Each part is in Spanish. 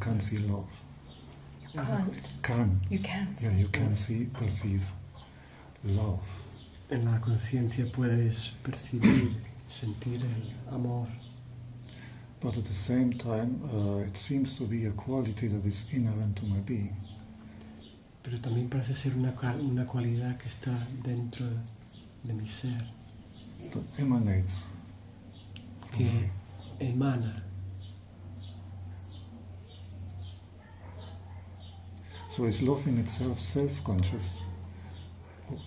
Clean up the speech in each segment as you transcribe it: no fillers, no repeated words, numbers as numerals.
can't see love. You can't. Can. You can. Yeah, you can see, perceive love. En la conciencia puedes percibir, sentir el amor. But at the same time, it seems to be a quality that is inherent to my being. Pero también parece ser una cualidad que está dentro de mi ser. That emanates. Que emana. So is love in itself self-conscious?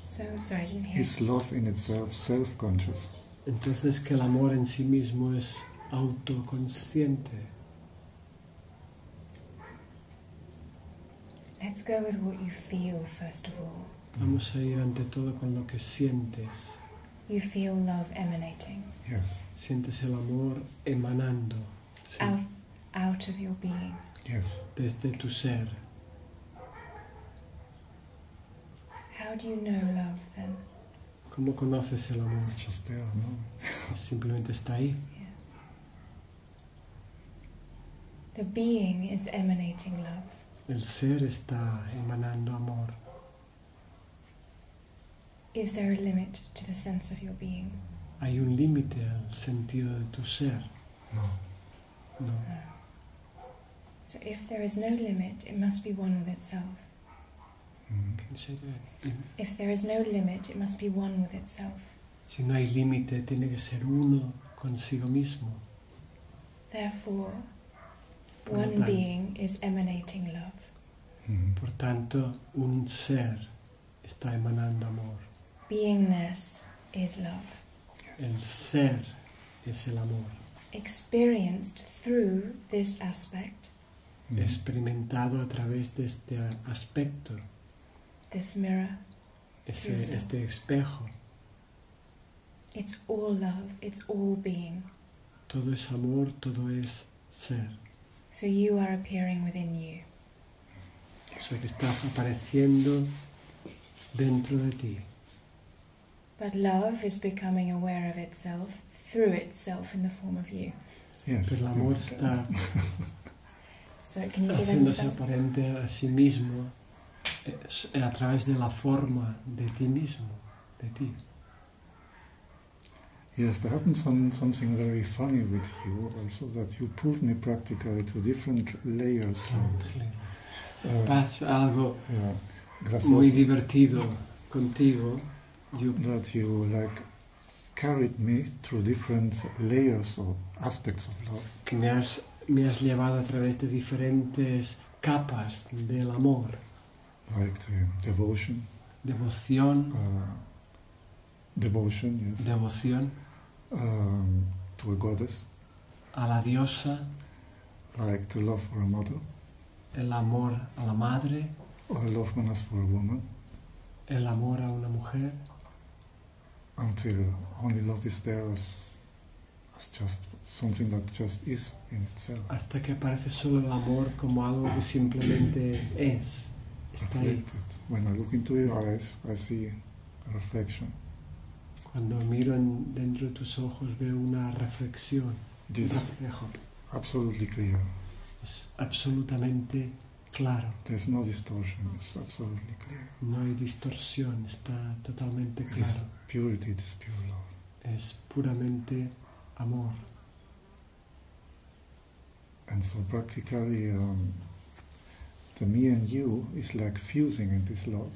Sorry, I didn't hear. Is love in itself self-conscious? Entonces que el amor en sí mismo es autoconsciente. Let's go with what you feel first of all. Vamos a ir ante todo con lo que sientes. You feel love emanating. Yes. Sientes el amor emanando. Sí. Out of your being. Yes. Desde tu ser. How do you know love then? ¿Cómo conoces el amor? It's just there, no? Simplemente está ahí. Yes. The being is emanating love. El ser está emanando amor. Is there a limit to the sense of your being? ¿Hay un límite al sentido de tu ser? No. No. So if there is no limit, it must be one with itself. Can you say that? If there is no limit, it must be one with itself. Si no hay límite, tiene que ser uno consigo mismo. Therefore, one being is emanating love. Por tanto, un ser está emanando amor. Beingness is love. El ser es el amor. Experienced through this aspect, Experimentado a través de este aspecto, this mirror, este espejo. it's all love, it's all being. Todo es amor, todo es ser. So you are appearing within you. O sea que estás apareciendo dentro de ti. But love is becoming aware of itself through itself in the form of you. Yes. Pero el amor Yes. está So can you see that? haciéndose aparente a sí mismo a través de la forma de ti mismo, de ti. Yes, there happened something very funny with you also, that you pulled me practically to different layers. Pasa algo Gracias. muy divertido contigo. That you carried me through different layers or aspects of love. Que me has llevado a través de diferentes capas del amor. Like the devotion. Devoción. Devotion, yes. Devoción. To a goddess. A la diosa. Like the love for a mother. El amor a la madre. Or loveliness for a woman. El amor a una mujer. Until only love is there as just something that just is in itself. Hasta que aparece solo el amor como algo que simplemente es. Está ahí. When I look into your eyes, I see a reflection. Cuando miro dentro de tus ojos veo una reflexión, un reflejo. Absolutely clear. Es absolutamente claro. There's no distortion. It's absolutely clear. No hay distorsión, está totalmente claro. It's purity, it is pure love. Es puramente amor. And so practically, the me and you is like fusing in this love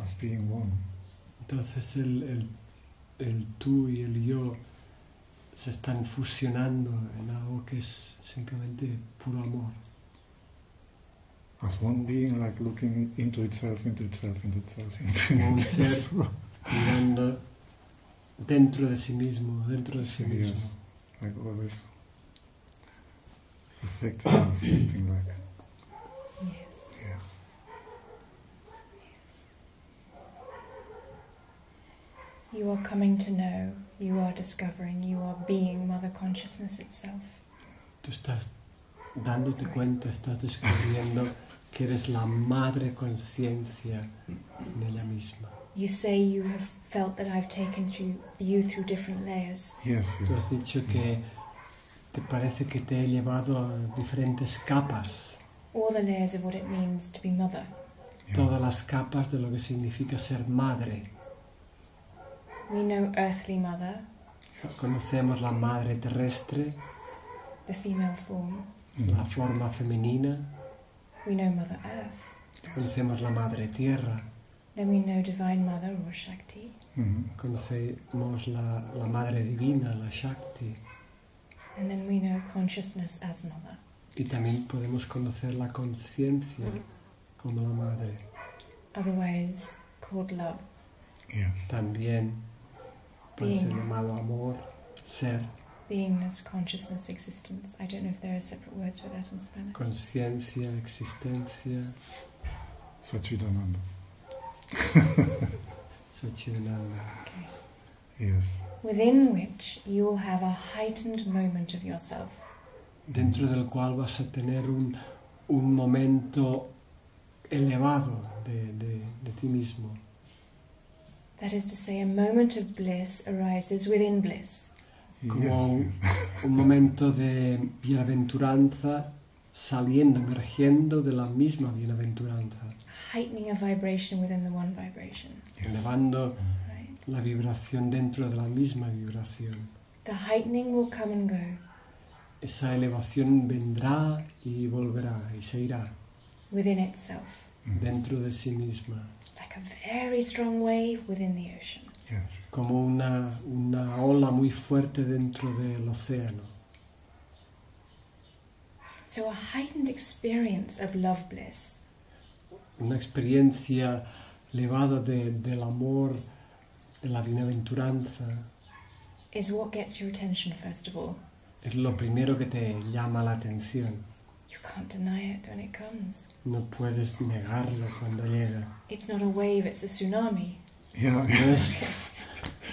as being one. Entonces el tú y el yo se están fusionando en algo que es simplemente puro amor. As one being, like looking into itself, into itself, into itself. Como un ser mirando dentro de sí mismo, dentro de sí mismo. Yes, like always reflecting like. Yes. Yes. You are coming to know, you are discovering, you are being Mother Consciousness itself. Tú estás dándote cuenta, estás descubriendo que eres la madre conciencia en ella misma. You say you have felt that I've taken you through different layers. Yes, Tú yes. has dicho que te parece que te he llevado a diferentes capas all the layers of what it means to be mother. Yeah. Todas las capas de lo que significa ser madre. We know earthly mother, Conocemos la madre terrestre, the female form. la forma femenina. We know Mother Earth. Conocemos la madre tierra. Then we know Divine Mother or Shakti. Conocemos la madre divina, la Shakti. And then we know consciousness as mother. Y también podemos conocer la conciencia como la madre. Otherwise called love. Yes. También puede ser Being. llamado amor, ser, Beingness, consciousness, existence. I don't know if there are separate words for that in Spanish. conciencia, existencia, Satchidananda. Satchidananda. Okay. Yes. Within which you will have a heightened moment of yourself. Dentro del cual vas a tener un momento elevado de ti mismo. That is to say, a moment of bliss arises within bliss. Como Yes, un momento de bienaventuranza saliendo, emergiendo de la misma bienaventuranza, Heightening a vibration within the one vibration. yes. elevando Right? la vibración dentro de la misma vibración. The heightening will come and go. Esa elevación vendrá y volverá y se irá Within itself. dentro de sí misma, Like a very strong wave within the ocean. Yes. como una ola muy fuerte dentro del océano. So a heightened experience of love bliss Una experiencia elevada del amor, de la bienaventuranza, is what gets your attention first of all. es lo primero que te llama la atención. You can't deny it when it comes. No puedes negarlo cuando llega. It's not a wave, it's a tsunami. Yeah.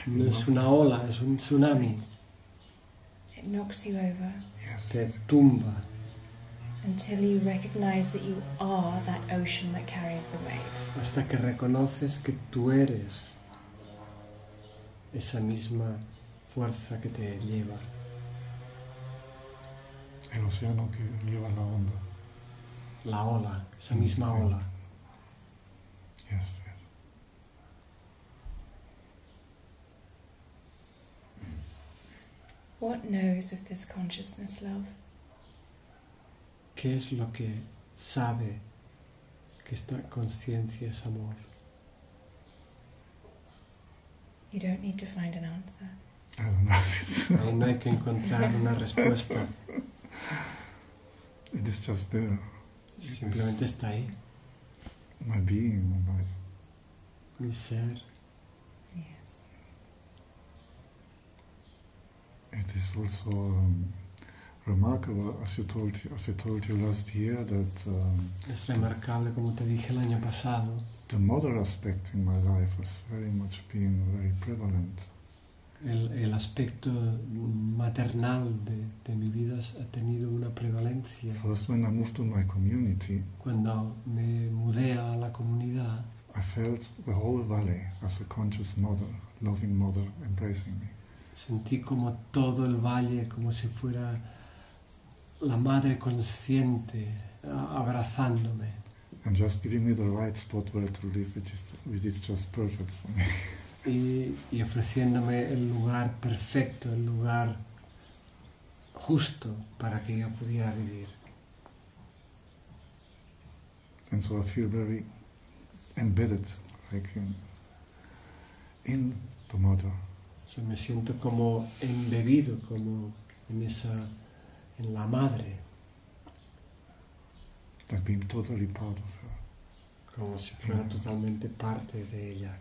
No es una ola, es un tsunami. It knocks you over Yes. Te tumba until you recognize that you are that ocean that carries the wave. hasta que reconoces que tú eres esa misma fuerza que te lleva. El océano que lleva la onda. La ola, esa misma ola. Yes, yes. What knows of this consciousness, love? ¿Qué es lo que sabe que esta conciencia es amor? You don't need to find an answer. I don't know. Aún no hay que encontrar una respuesta. It is just there. Simplemente está ahí. My being, Mi ser. Yes. it is also remarkable, as I told you last year, that Es remarcable, como te dije el año pasado, the mother aspect in my life has very much been very prevalent. el aspecto maternal de mi vida ha tenido una prevalencia. First, when I moved to my community, Cuando me mudé a la comunidad, I felt the whole valley as a conscious mother, loving mother, embracing me. sentí como todo el valle, como si fuera la madre consciente abrazándome And just giving me the right spot where to live, which is just perfect for me. y ofreciéndome el lugar perfecto, el lugar justo para que yo pudiera vivir. And so I feel very embedded, like in the mother. O sea, me siento como embebido, como en la madre, Like being totally part of her. como si fuera totalmente parte de ella.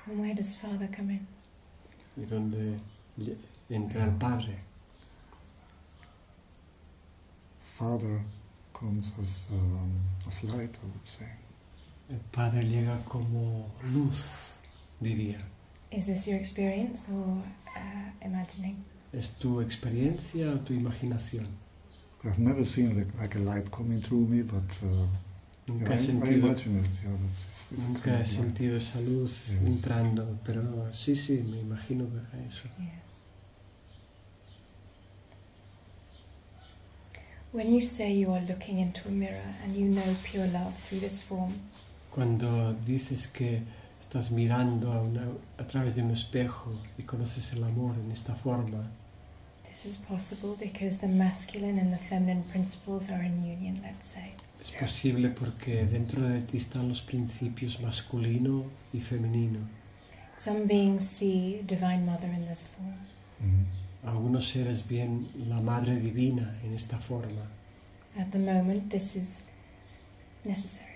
And where does Father come in? Y donde entra el Padre. Father comes as light, I would say. El Padre llega como luz, diría. Is this your experience or imagining? ¿Es tu experiencia o tu imaginación? I've never seen like a light coming through me, but Nunca I he sentido, imagine it. Yeah, it's nunca kind he of light. sentido esa luz Yes. entrando, pero sí, me imagino eso. Yes. When you say you are looking into a mirror and you know pure love through this form, Cuando dices que estás mirando a través de un espejo y conoces el amor en esta forma, this is possible because the masculine and the feminine principles are in union, let's say. es posible porque dentro de ti están los principios masculino y femenino. Some beings see Divine Mother in this form. Algunos seres ven la Madre Divina en esta forma. At the moment, this is necessary.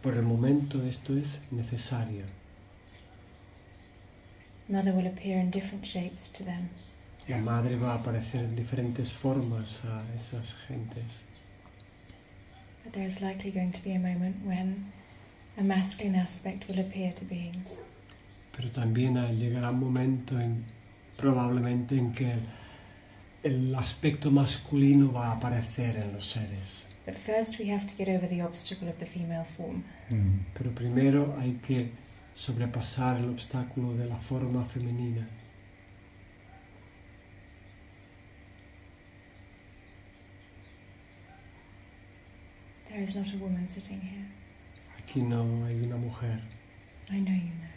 Por el momento esto es necesario. Mother will appear in different shapes to them. La Madre va a aparecer en diferentes formas a esas gentes. But there is likely going to be a moment when a masculine aspect will appear to beings. Pero también llegará un momento probablemente en que el aspecto masculino va a aparecer en los seres. But first we have to get over the obstacle of the female form. Pero primero hay que sobrepasar el obstáculo de la forma femenina. There is not a woman sitting here. Aquí no hay una mujer. I know you know.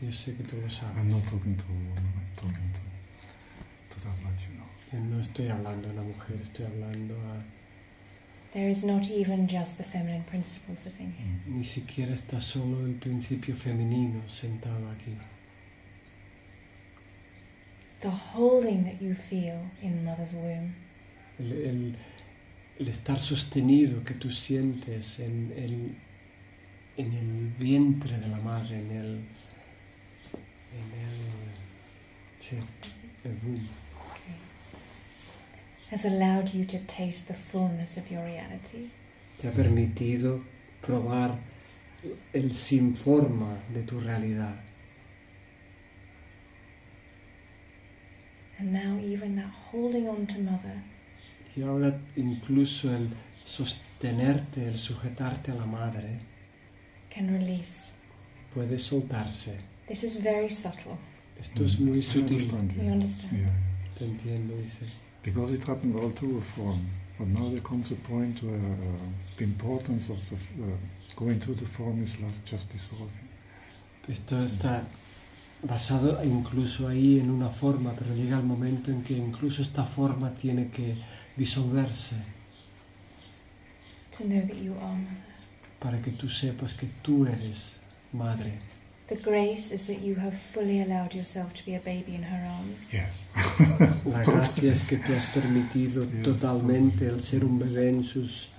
Yo sé que tú lo sabes. I'm not talking to a woman, I'm talking to that what you know. Yo no estoy hablando a una mujer, estoy hablando a... There is not even just the feminine principle sitting here. Ni siquiera está solo el principio femenino sentado aquí. The holding that you feel in Mother's womb El estar sostenido que tú sientes en el vientre de la madre, sí, el womb, has allowed you to taste the fullness of your reality. te ha permitido probar el sin forma de tu realidad. And now even that holding on to Mother Y ahora incluso el sostenerte, el sujetarte a la madre, can release. puede soltarse. This is very subtle. Esto es muy I sutil. understand you. You understand? Yeah. Te entiendo, dice. Because it happened all through a form. But now there comes a point where the importance of going through the form is just dissolving. Esto está basado incluso ahí en una forma, pero llega el momento en que incluso esta forma tiene que disolverse To know that you are Mother. para que tú sepas que tú eres madre. The grace is that you have fully allowed yourself to be a baby in her arms. Yes. La gracia es que tú has permitido totalmente el ser un bebé en sus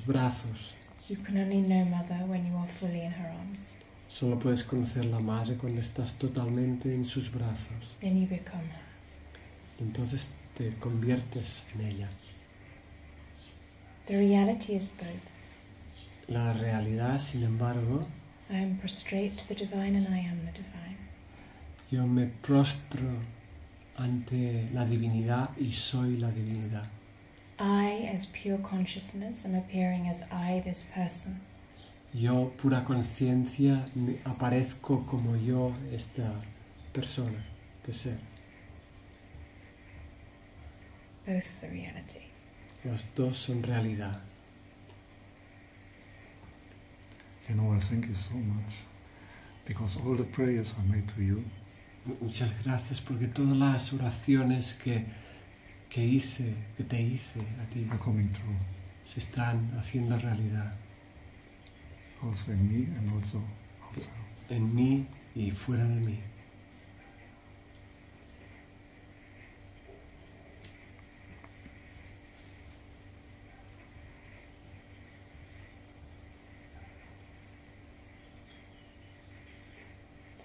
brazos. You can only know Mother when you are fully in her arms. Solo puedes conocer la madre cuando estás totalmente en sus brazos. Then you become her. Entonces te conviertes en ella. The reality is both. La realidad, sin embargo, I am prostrate to the divine and I am the divine. yo me prostro ante la divinidad y soy la divinidad. I, as pure consciousness, am appearing as I, this person. Yo, pura conciencia, aparezco como yo, esta persona, este ser. Both the reality. Los dos son realidad. You know, I thank you so much. Because all the prayers I made to you, Muchas gracias porque todas las oraciones que te hice a ti, are coming true. se están haciendo realidad Also in me and also outside. en mí y fuera de mí.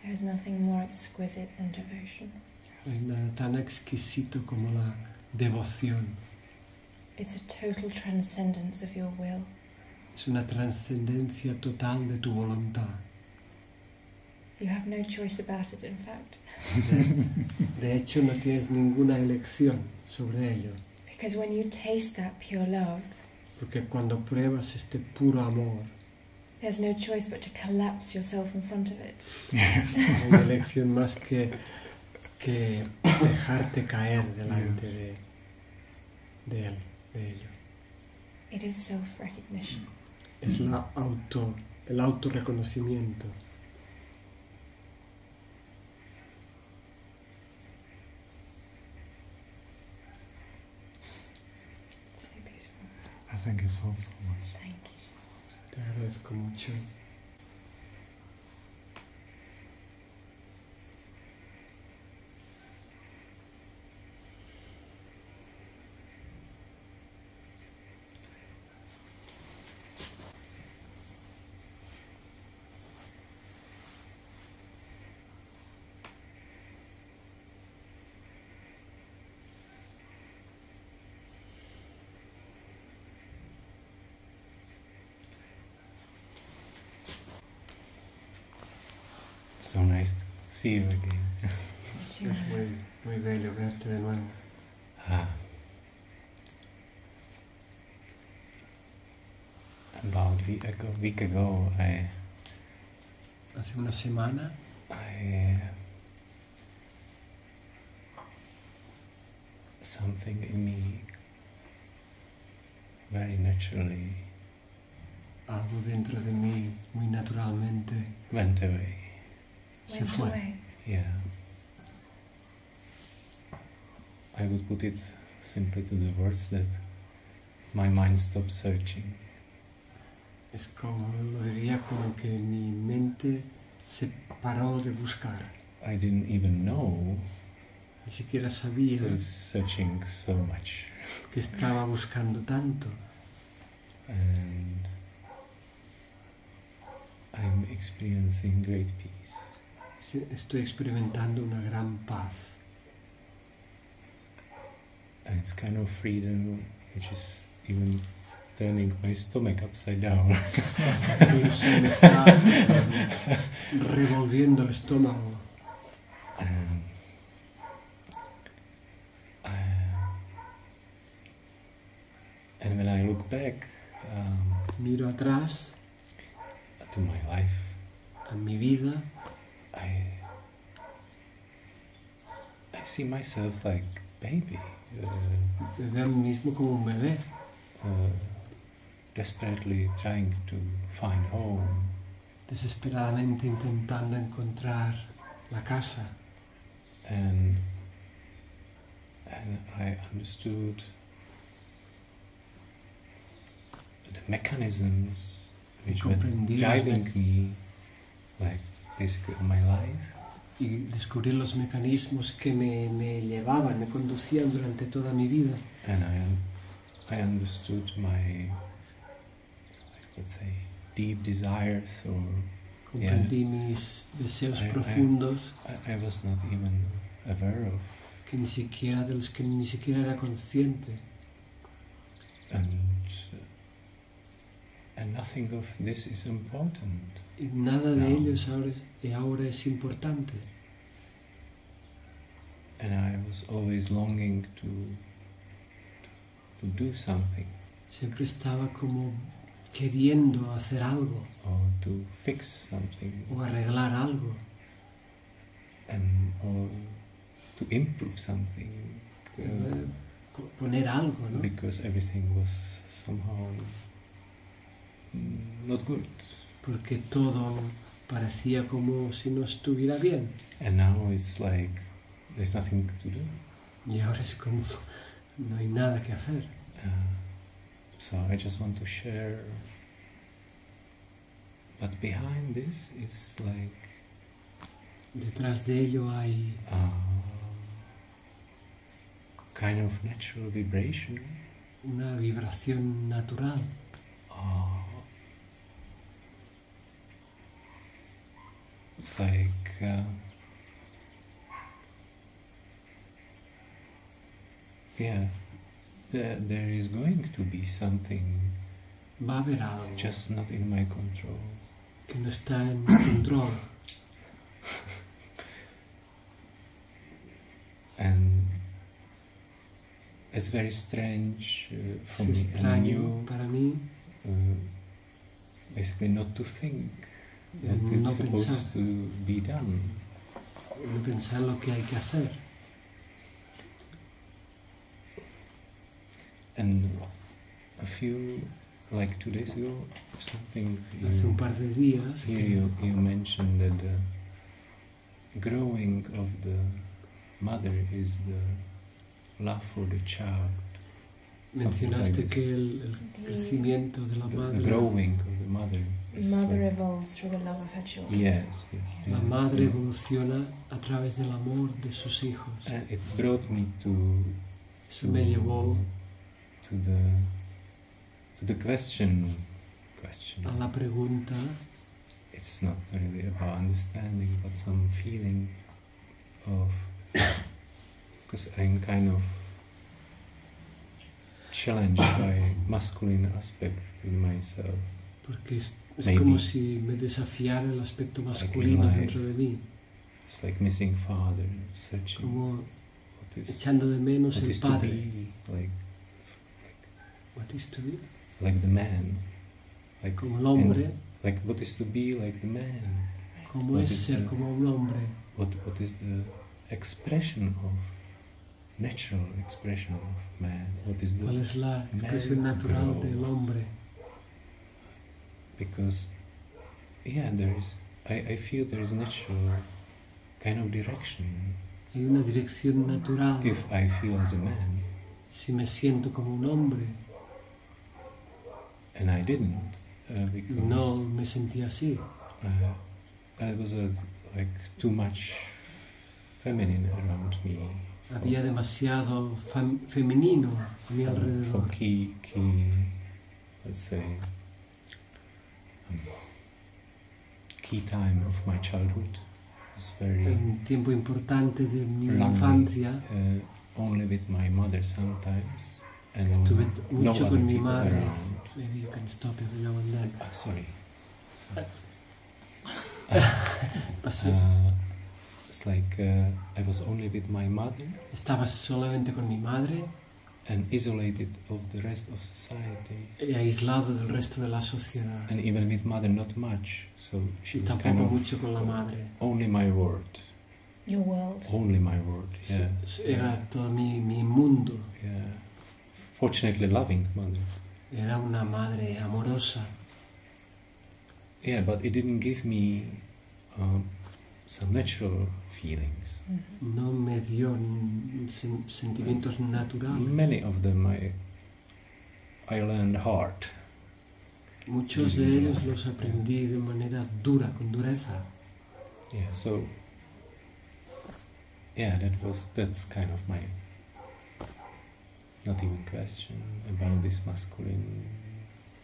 There is nothing more exquisite than devotion. No hay nada tan exquisito como la devoción. It's a total transcendence of your will. Es una trascendencia total de tu voluntad. You have no choice about it, in fact. De hecho, no tienes ninguna elección sobre ello. Because when you taste that pure love, Porque cuando pruebas este puro amor, there's no choice but to collapse yourself in front of it. Yes. no hay elección más que dejarte caer delante de... de él, de ello. It is self-recognition. Es el autorreconocimiento. So beautiful. I thank you so much. Thank you so much. Te agradezco mucho. So nice to see you again. Es muy bello verte de nuevo. About a week ago, Hace una semana something in me very naturally algo dentro de mí muy naturalmente went away. se Went fue. away. Yeah. I would put it simply to the words that my mind stopped searching. Es como, lo diría como que mi mente se paró de buscar. I didn't even know Ni siquiera sabía I was searching so much. que estaba buscando tanto. And I'm experiencing great peace. Sí, estoy experimentando una gran paz. And it's kind of freedom which is even turning my stomach upside down. Incluso me está revolviendo el estómago. And when I look back Miro atrás to my life, a mi vida I see myself like baby, me veo a mí mismo como un bebé, desperately trying to find home. desesperadamente intentando encontrar la casa. And I understood the mechanisms which were Comprendí driving me, like basically all my life. Y descubrí los mecanismos que me llevaban, me conducían durante toda mi vida. And I understood my, let's say, deep desires, or Comprendí mis deseos profundos I was not even aware of. que ni siquiera, de los que ni siquiera era consciente. And nothing of this is important. Y nada de No. ellos ahora es importante. And I was always longing to do something, Siempre estaba como queriendo hacer algo or to fix something, o arreglar algo or to improve something, poner algo, ¿no? because everything was somehow not good. Porque todo parecía como si no estuviera bien. And now it's like there's nothing to do. Y ahora es como no hay nada que hacer. So I just want to share. But behind this is like Detrás de ello hay kind of natural vibration. una vibración natural. It's like there is going to be something, Va a haber algo just not in my control. que no está en mi control. And it's very strange for Es me, and I extraño knew para mí basically not to think that no it's supposed pensar. to be done. No pensar lo que hay que hacer. And a few, like 2 days ago or something, Hace un par de días you mentioned that the growing of the mother is the love for the child. mencionaste like que el crecimiento de la the madre, growing of the mother is Mother like, evolves through the love of her children. yes. la yes. madre So, evoluciona a través del amor de sus hijos. it brought me to Eso me llevó to the question. a la pregunta. It's not really about understanding, but some feeling of, because I'm kind of challenged by masculine aspect in myself. Porque es Maybe. como si me desafiara el aspecto masculino Like dentro de mí, It's like missing father, searching como what is echando de menos what el is to padre. be, What is to be? like the man, like Como el hombre, and, like what is to be like the man. como what es is ser the- como un hombre, What is the expression of natural expression of man? What is cuál the es la expresión natural del hombre. because I feel there is natural kind of direction Hay una dirección natural. if I feel as a man, Si me siento como un hombre, and I didn't because no me sentía así. I was like too much feminine around me. Había demasiado femenino a mi For alrededor. key, let's say, key time of my childhood was very Un tiempo importante de mi lonely, infancia only with my mother sometimes, and estuve no mucho other con mi people madre. around. Maybe you can stop every now and then. Sorry. Pasé. It's like I was only with my mother Estaba solamente con mi madre and isolated of the rest of society, y aislado del resto de la sociedad. and even with mother not much. So she Y was kind tampoco of mucho con la madre. only my world, Your world. only my world. Yeah. Era todo mi mundo. Yeah. Fortunately, loving mother. Era una madre amorosa. Yeah, but it didn't give me some natural feelings. No me dio sentimientos naturales. Many of them I learned hard. Muchos de ellos los aprendí de manera dura, con dureza. Yeah, so yeah, that's kind of my not even question about this masculine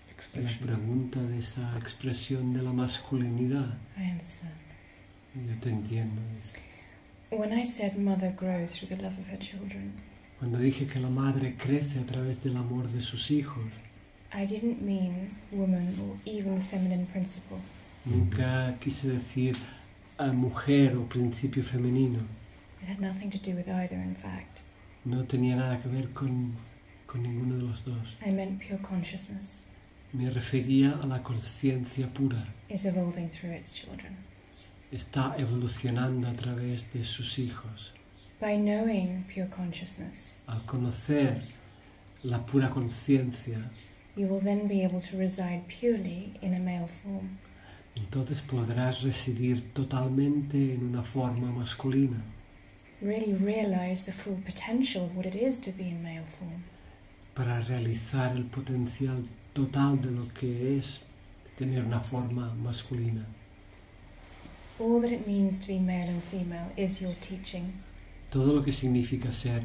La expression. pregunta de esa expresión de la masculinidad. I understand. Yo te entiendo. When I said mother grows through the love of her children, Cuando dije que la madre crece a través del amor de sus hijos, I didn't mean woman or even feminine principle. nunca quise decir mujer o principio femenino. It had nothing to do with either, in fact. No tenía nada que ver con ninguno de los dos. I meant pure consciousness Me refería a la conciencia pura. is evolving through its children. Está evolucionando a través de sus hijos. By knowing pure consciousness, Al conocer la pura conciencia, you will then be able to reside purely in a male form. entonces podrás residir totalmente en una forma masculina. Really realize the full potential of what it is to be in male form. Para realizar el potencial total de lo que es tener una forma masculina. All that it means to be male and female is your teaching. Todo lo que significa ser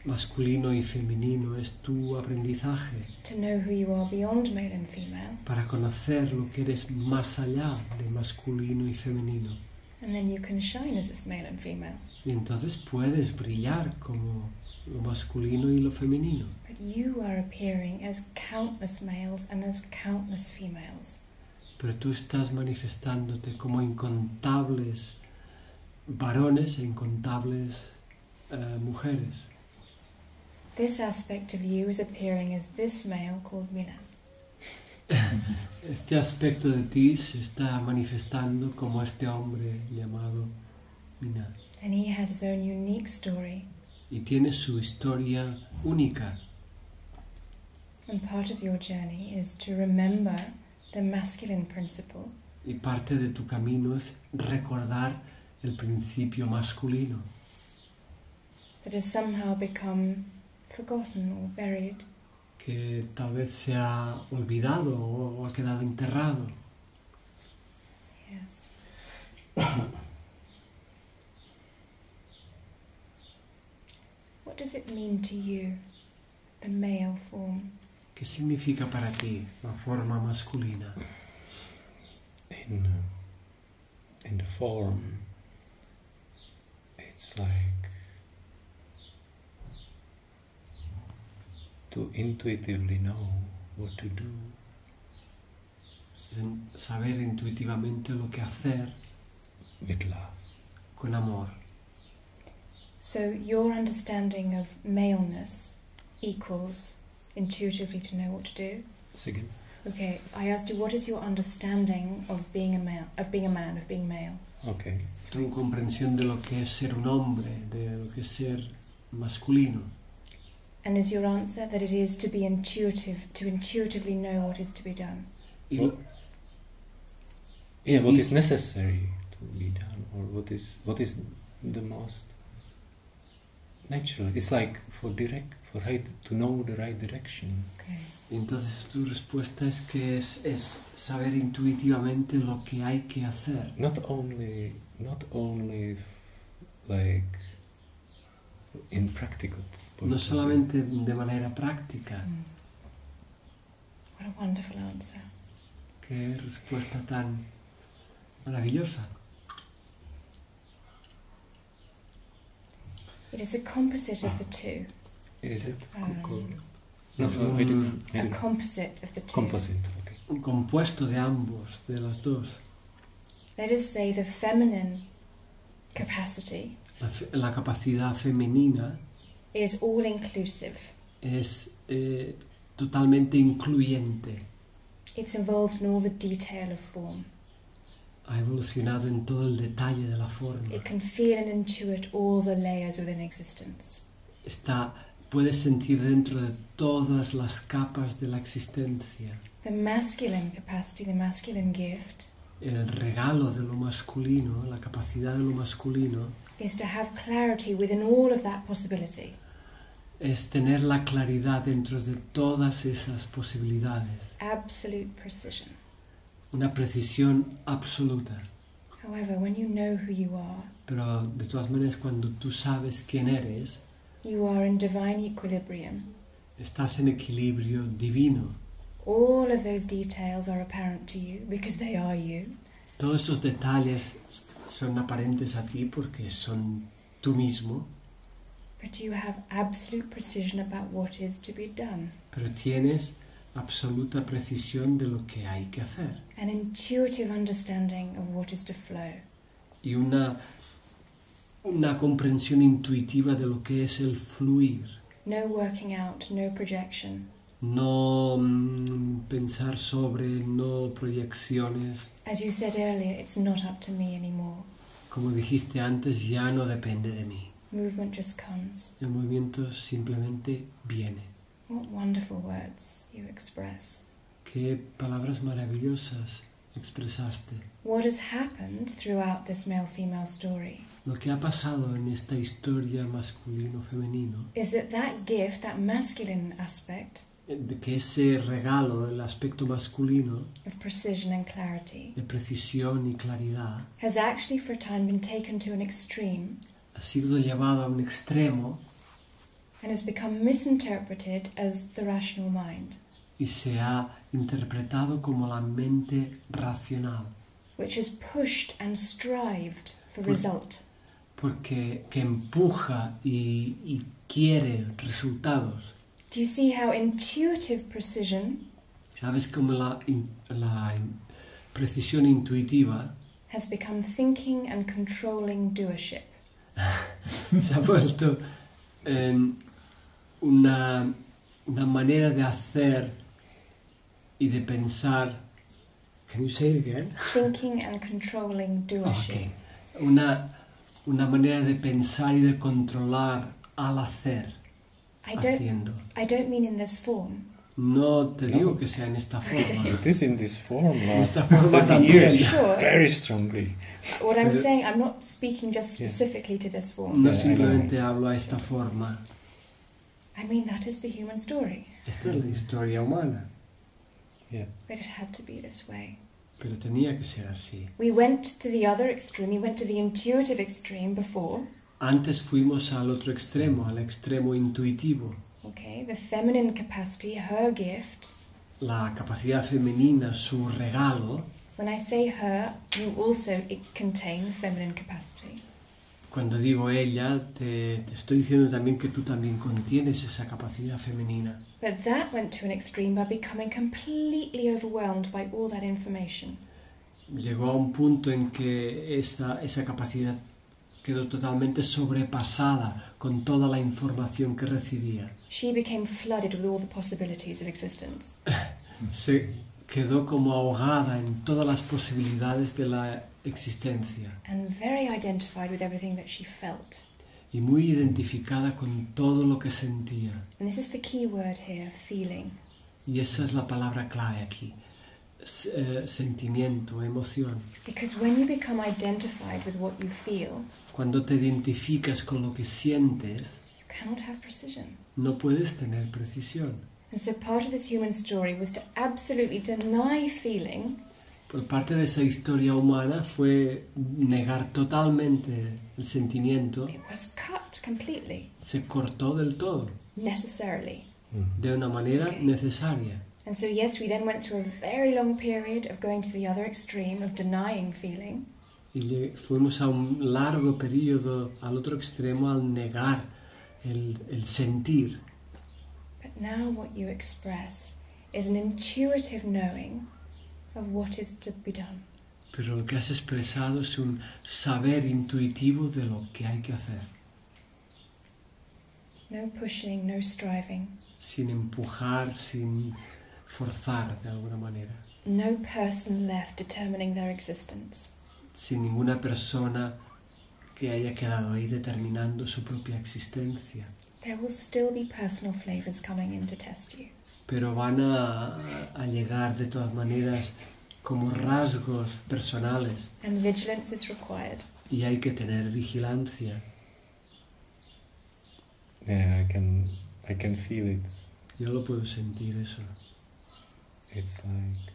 masculino y femenino es tu aprendizaje To know who you are beyond male and female, para conocer lo que eres más allá de masculino y femenino. and then you can shine as this male and female. Y entonces puedes brillar como lo masculino y lo femenino. But you are appearing as countless males and as countless females. Pero tú estás manifestándote como incontables varones e incontables mujeres. This aspect of you is appearing as this male called Mina. Este aspecto de ti se está manifestando como este hombre llamado Mina. And he has his own unique story. Y tiene su historia única. And part of your journey is to remember the masculine principle. Y parte de tu camino es recordar el principio masculino That has somehow become forgotten or buried. que tal vez se ha olvidado o ha quedado enterrado. Yes. What does it mean to you, the male form? ¿Qué significa para ti la forma masculina? In the form, it's like to intuitively know what to do. Saber intuitivamente lo que hacer With love. con amor. So your understanding of maleness equals intuitively to know what to do? Second. Okay, I asked you, what is your understanding of being a male, of being male? Okay. Tu comprensión de lo que es ser un hombre, de lo que es ser masculino. And is your answer that it is to be intuitive, to intuitively know what is to be done? Y Well, what is necessary to be done, or what is the most natural? It's like to know the right direction. Okay. entonces tu respuesta es que es saber intuitivamente lo que hay que hacer. Not only like in practical. No solamente de manera práctica. What a wonderful answer. Qué respuesta tan maravillosa. It is a composite of the two. Is it? No, I didn't. A composite of the two. Composite. Okay. Un compuesto de ambos, de las dos. Let us say the feminine capacity La capacidad femenina is all-inclusive. es totalmente incluyente. It's involved in all the detail of form. Ha evolucionado en todo el detalle de la forma. It can feel and intuit all the layers within existence. Puedes sentir dentro de todas las capas de la existencia. The masculine capacity, the masculine gift, El regalo de lo masculino, la capacidad de lo masculino, is to have clarity within all of that possibility. es tener la claridad dentro de todas esas posibilidades. Absolute precision. Una precisión absoluta. However, when you know who you are, Pero de todas maneras, cuando tú sabes quién eres, you are in divine equilibrium. estás en equilibrio divino. All of those details are apparent to you because they are you. Todos esos detalles son aparentes a ti porque son tú mismo, But you have absolute precision about what is to be done. pero tienes absoluta precisión de lo que hay que hacer. An intuitive understanding of what is to flow. Y una comprensión intuitiva de lo que es el fluir. No working out, no projection. No pensar sobre, no proyecciones. As you said earlier, it's not up to me anymore. Como dijiste antes, ya no depende de mí. Movement just comes. El movimiento simplemente viene. What wonderful words you express. Qué palabras maravillosas expresaste. What has happened throughout this male-female story Lo que ha pasado en esta historia masculino-femenino, is that gift, that masculine aspect de que ese regalo, el aspecto masculino, of precision and clarity, de precisión y claridad, has actually for a time been taken to an extreme ha sido llevado a un extremo and has become misinterpreted as the rational mind, y se ha interpretado como la mente racional, which has pushed and strived for result. porque que empuja y quiere resultados. Do you see how intuitive precision ¿Sabes cómo la precisión intuitiva has become thinking and controlling doership? se ha vuelto una manera de hacer y de pensar? Can you say it again? Thinking and controlling doership. Okay. Una manera de pensar y de controlar al hacer, haciendo. I don't mean in this form. No te No. digo que sea en esta forma. It is in this form last Esta forma 30 también. years, Sure. very strongly. What I'm Pero- saying, I'm not speaking just Yeah. specifically to this form. No Yeah, simplemente hablo a esta forma. I mean, that is the human story. Esta es la historia humana, Yeah. But it had to be this way. pero tenía que ser así. We went to the other extreme, we went to the intuitive extreme before. Antes fuimos al otro extremo, al extremo intuitivo. Okay, the feminine capacity, her gift. La capacidad femenina, su regalo. When I say her, you also contain feminine capacity. Cuando digo ella, te estoy diciendo también que tú también contienes esa capacidad femenina. But that went to an extreme by becoming completely overwhelmed by all that information. Llegó a un punto en que esa capacidad quedó totalmente sobrepasada con toda la información que recibía. She became flooded with all the possibilities of existence. Se quedó como ahogada en todas las posibilidades de la existencia And very identified with everything that she felt. y muy identificada con todo lo que sentía. And this is the key word here, feeling. Y esa es la palabra clave aquí. Sentimiento, emoción. Because when you become identified with what you feel, Cuando te identificas con lo que sientes, you cannot have precision. no puedes tener precisión. And so part of this human story was to absolutely deny feeling Por parte de esa historia humana fue negar totalmente el sentimiento. it was cut completely, Se cortó del todo, necessarily. de una manera Okay. necesaria. And so yes, we then went through a very long period of going to the other extreme, of denying feeling. Y fuimos a un largo periodo al otro extremo al negar el sentir. But now what you express is an intuitive knowing of what is to be done. Pero lo que has expresado es un saber intuitivo de lo que hay que hacer, No pushing, no striving. sin empujar, sin forzar de alguna manera, No person left determining their existence. sin ninguna persona que haya quedado ahí determinando su propia existencia. There will still be personal flavors coming in to test you. Pero van a llegar de todas maneras como rasgos personales And vigilance is required. y hay que tener vigilancia. Yeah, I can feel it. Yo lo puedo sentir eso. It's like,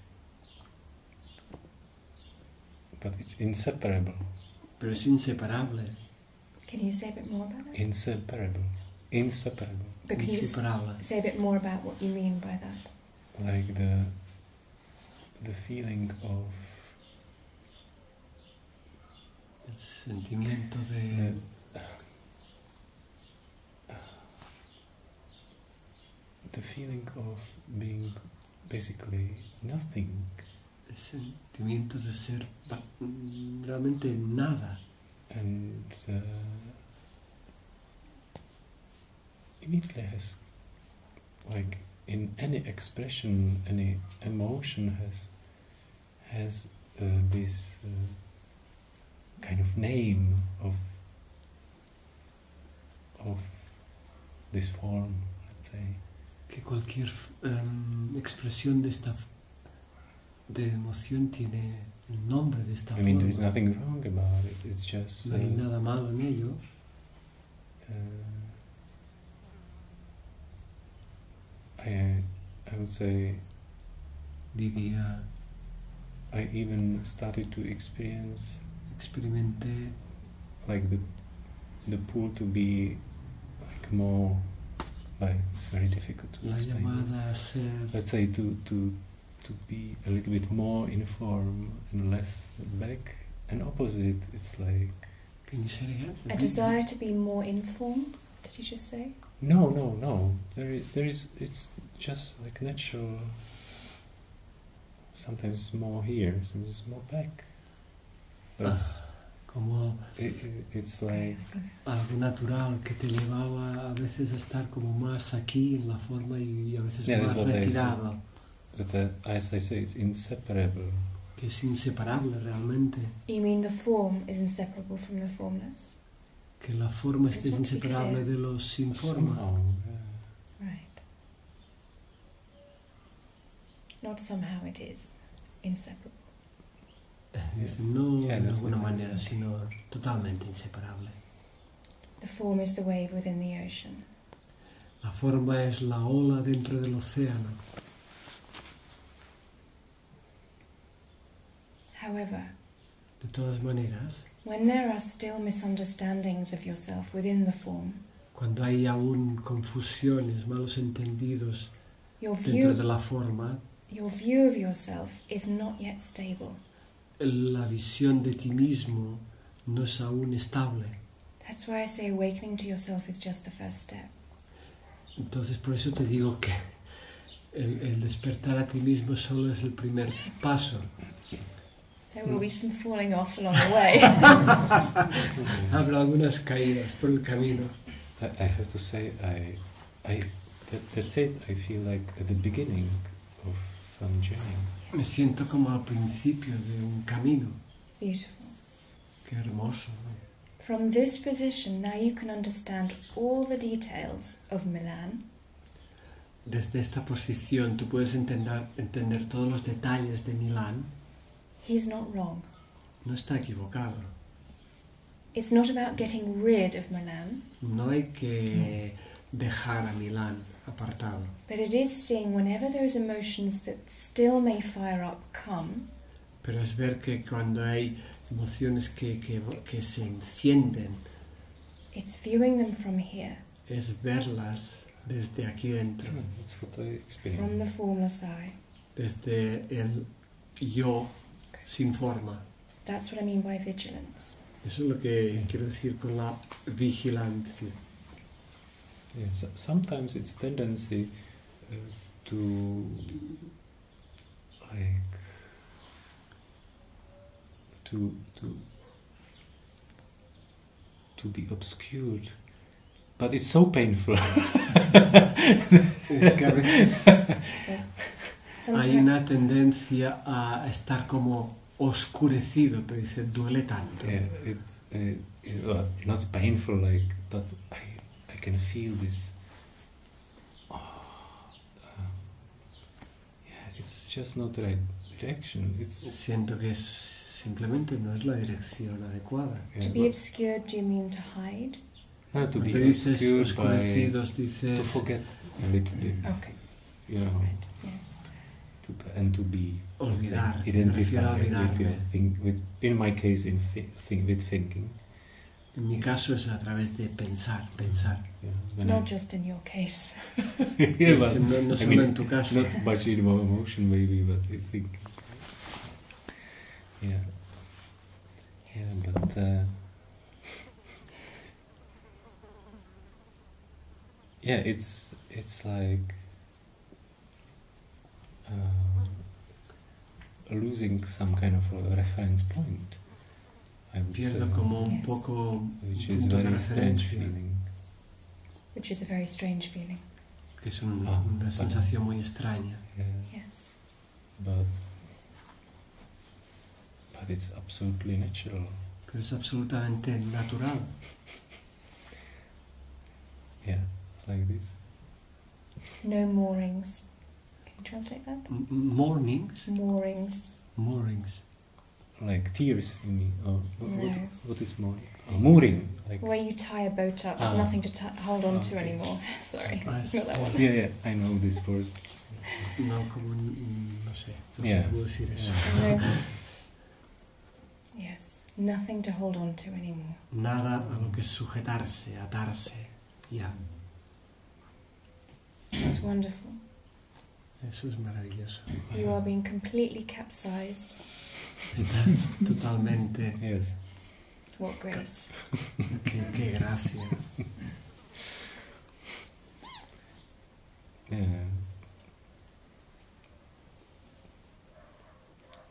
but it's inseparable. Pero es inseparable, Can you say a bit more about that? Inseparable. Inseparable. But can you inseparable. say a bit more about what you mean by that? Like the feeling of El sentimiento de... the feeling of being basically nothing. El sentimiento de ser realmente nada. And immediately has, like, in any expression, any emotion has this kind of name of this form, let's say. Que cualquier expresión de emoción tiene el nombre de esta I mean, there is forma. nothing wrong about it. It's just No hay nada malo en ello. I would say Diría, I even started to experimenté like the pool to be like more, like, it's very difficult to la explain. llamada a ser, Let's say to be a little bit more in form and less back, and opposite. It's like can you say it again? A desire to be more informed, did you just say? no. There is. It's just like natural. Sometimes more here, sometimes more back. But Como it's like algo natural que te llevaba a veces a estar como más aquí en la forma y a veces Yeah, más that's what I retirado. that, as I say, it's inseparable. Que es inseparable realmente. You mean the form is inseparable from the formless? Que la forma Just es want to be inseparable clear. de los sin forma. Somehow, yeah. Right. not somehow it is, inseparable. Dice, no Yeah, de that's alguna what I manera, mean. sino totalmente inseparable. The form is the wave within the ocean. La forma es la ola dentro del océano. However, De todas maneras, when there are still misunderstandings of yourself within the form, cuando hay aún confusiones, malos entendidos your dentro de view, la forma, your view of yourself is not yet stable. la visión de ti mismo no es aún estable. That's why I say awakening to yourself is just the first step. Entonces por eso te digo que el despertar a ti mismo solo es el primer paso. There will be some falling off along the way. Habrá algunas caídas por el camino. I have to say, that's it. I feel like at the beginning of some journey. Me siento como al principio de un camino. Beautiful. Qué hermoso, ¿no? From this position, now you can understand all the details of Milan, Desde esta posición tú puedes entender todos los detalles de Milán. he's not wrong. No está equivocado. It's not about getting rid of Milan, No hay que dejar a Milán apartado. but it is seeing whenever those emotions that still may fire up come, Pero es ver que cuando hay emociones que se encienden, it's viewing them from here, es verlas desde aquí dentro, That's what I from experienced. the formless I. desde el yo sin forma. That's what I mean by vigilance. Eso es lo que quiero decir con la vigilancia. Yeah, sometimes it's a tendency to like to be obscured, but it's so painful. Que a veces So, hay sometimes, una tendencia a estar como oscurecido, pero dice, duele tanto. Yeah, it's not painful, like, but I can feel this. Yeah, it's just not the right direction. It's Siento que simplemente no es la dirección adecuada. to be obscured, do you mean to hide? no, to be Cuando dices obscured oscurecidos, to dices forget a little bit, Okay, you know, right, yes. and to be olvidar. let's say, Me refiero a identified with your olvidarme. with in my case, with thinking. En mi caso es a través de pensar. Yeah, when Not just in your case. yeah, but No I solo mean, en tu caso. not much emotion maybe, but I think, yeah, but yeah, it's like losing some kind of a reference point. I would Pierdo say, como un Yes. poco un which is punto de very strange referencia, feeling. Which is a very strange feeling. que es Ah, una vale. sensación muy extraña. Yeah. Yes. But it's absolutely natural. Pero es absolutamente natural. Yeah, like this. No moorings. Can you translate that? Moorings. Moorings. Like tears, you mean? Or No. what is more? Mooring. Like Where you tie a boat up, there's Ah. nothing to hold on to Okay. anymore. Sorry, Ah, not that one. yeah, I know this word. No, como no sé Yeah. cómo decir eso. Yeah. No. Yes, nothing to hold on to anymore. Nada a lo que sujetarse, atarse. Ya. It's wonderful. Eso es maravilloso. You are being completely capsized. Estás totalmente. Yes. What grace. Qué gracia. Yeah.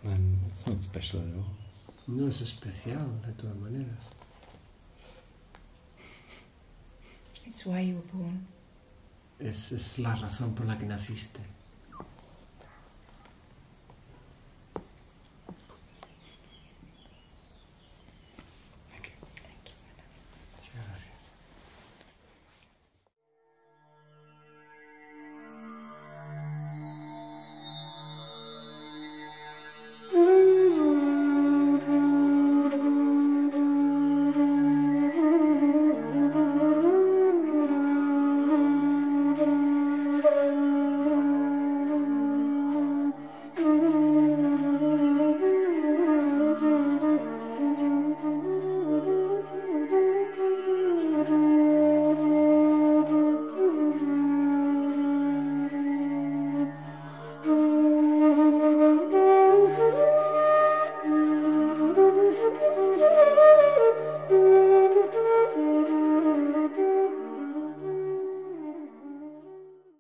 And it's not special at all. No es especial, de todas maneras. It's why you were born. Es la razón por la que naciste.